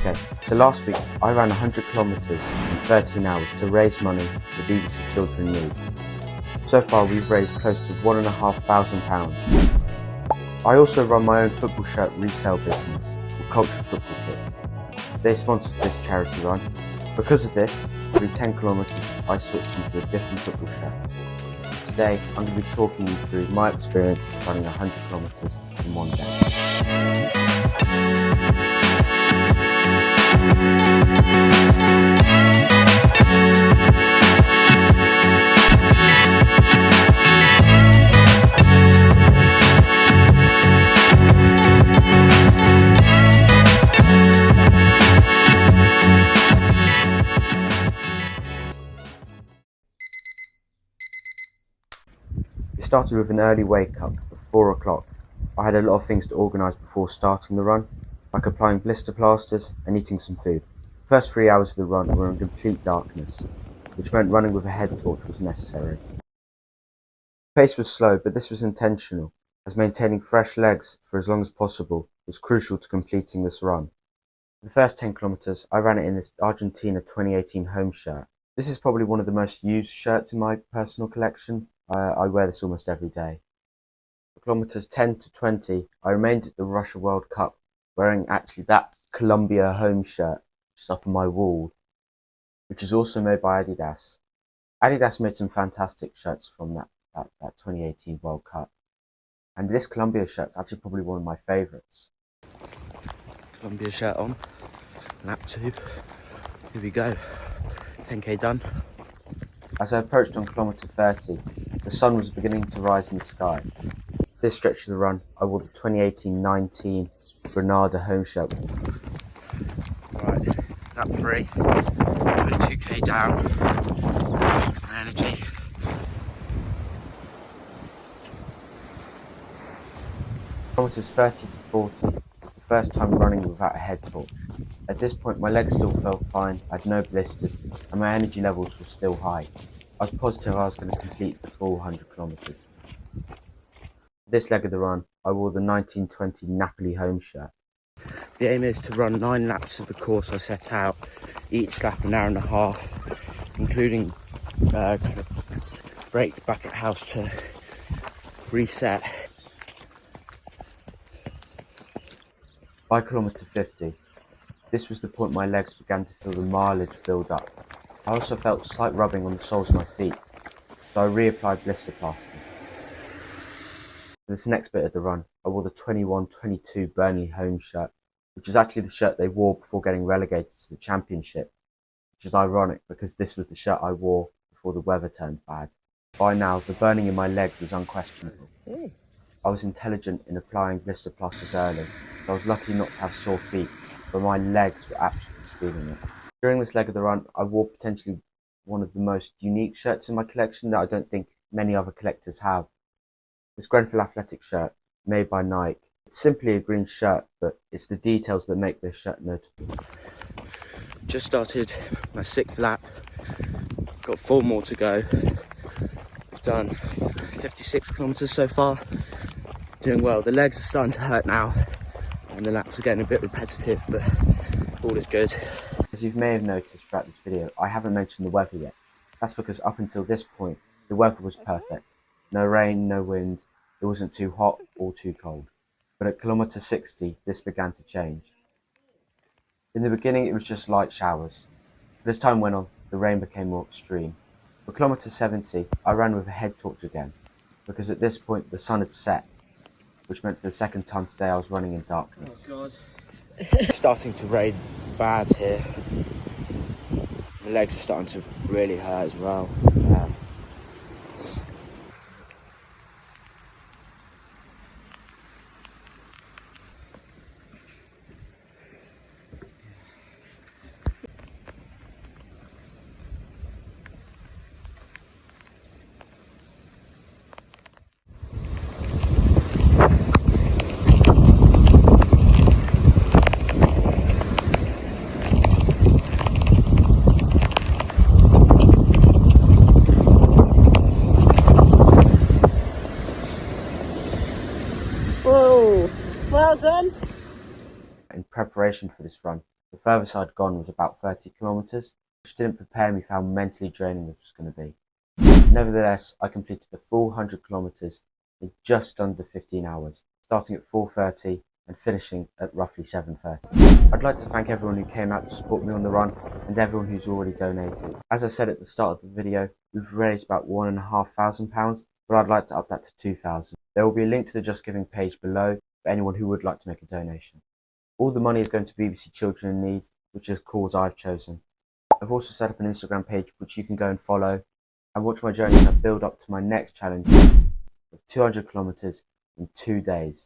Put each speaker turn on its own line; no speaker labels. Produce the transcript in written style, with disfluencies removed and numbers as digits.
Okay, so last week I ran 100 kilometres in 13 hours to raise money for BBC Children in Need. So far we've raised close to £1,500. I also run my own football shirt resale business called culture.football.kits. They sponsored this charity run. Because of this, every 10 kilometres I switched into a different football shirt. Today I'm going to be talking you through my experience of running 100 kilometres in one day. It started with an early wake up of 4 o'clock. I had a lot of things to organise before starting the run, like applying blister plasters and eating some food. The first 3 hours of the run were in complete darkness, which meant running with a head torch was necessary. The pace was slow, but this was intentional, as maintaining fresh legs for as long as possible was crucial to completing this run. For the first 10 kilometres, I ran it in this Argentina 2018 home shirt. This is probably one of the most used shirts in my personal collection. I wear this almost every day. For kilometres 10 to 20, I remained at the Russia World Cup wearing actually that Colombia home shirt, which is up on my wall, which is also made by Adidas. Adidas made some fantastic shirts from that 2018 World Cup. And this Colombia shirt is actually probably one of my favourites. Colombia shirt on, lap 2, here we go, 10k done. As I approached on kilometre 30, the sun was beginning to rise in the sky. For this stretch of the run, I wore the 2018-19 Granada home shirt. Right, lap 3, 22k down, my energy. Kilometres 30 to 40 was the first time running without a head torch. At this point my legs still felt fine, I had no blisters and my energy levels were still high. I was positive I was going to complete the full 100 kilometres. For this leg of the run, I wore the 1920 Napoli home shirt. The aim is to run 9 laps of the course I set out, each lap an hour and a half, including kind of break back at house to reset. By kilometre 50, this was the point my legs began to feel the mileage build up. I also felt slight rubbing on the soles of my feet, so I reapplied blister plasters. For this next bit of the run, I wore the 21-22 Burnley home shirt, which is actually the shirt they wore before getting relegated to the Championship, which is ironic because this was the shirt I wore before the weather turned bad. By now, the burning in my legs was unquestionable. I was intelligent in applying blister plasters early, so I was lucky not to have sore feet, but my legs were absolutely feeling it. During this leg of the run, I wore potentially one of the most unique shirts in my collection that I don't think many other collectors have. This Grenfell Athletic shirt, made by Nike. It's simply a green shirt, but it's the details that make this shirt notable. Just started my 6th lap, got 4 more to go. We've done 56 kilometres so far, doing well. The legs are starting to hurt now, and the laps are getting a bit repetitive, but all is good. As you may have noticed throughout this video, I haven't mentioned the weather yet. That's because up until this point, the weather was perfect. No rain, no wind, it wasn't too hot or too cold. But at kilometre 60, this began to change. In the beginning, it was just light showers. But as time went on, the rain became more extreme. For kilometre 70, I ran with a head torch again, because at this point, the sun had set, which meant for the second time today, I was running in darkness. Oh God. It's starting to rain bad here. My legs are starting to really hurt as well.
Whoa, well done.
In preparation for this run, The furthest I'd gone was about 30 kilometers, which didn't prepare me for how mentally draining this was going to be. Nevertheless, I completed the full 100 kilometers in just under 15 hours, starting at 4:30 and finishing at roughly 7:30. I'd like to thank everyone who came out to support me on the run and everyone who's already donated. As I said at the start of the video, we've raised about £1,500, but I'd like to up that to £2,000. There will be a link to the Just Giving page below for anyone who would like to make a donation. All the money is going to BBC Children in Need, which is a cause I've chosen. I've also set up an Instagram page which you can go and follow and watch my journey as I build up to my next challenge of 200 kilometers in 2 days.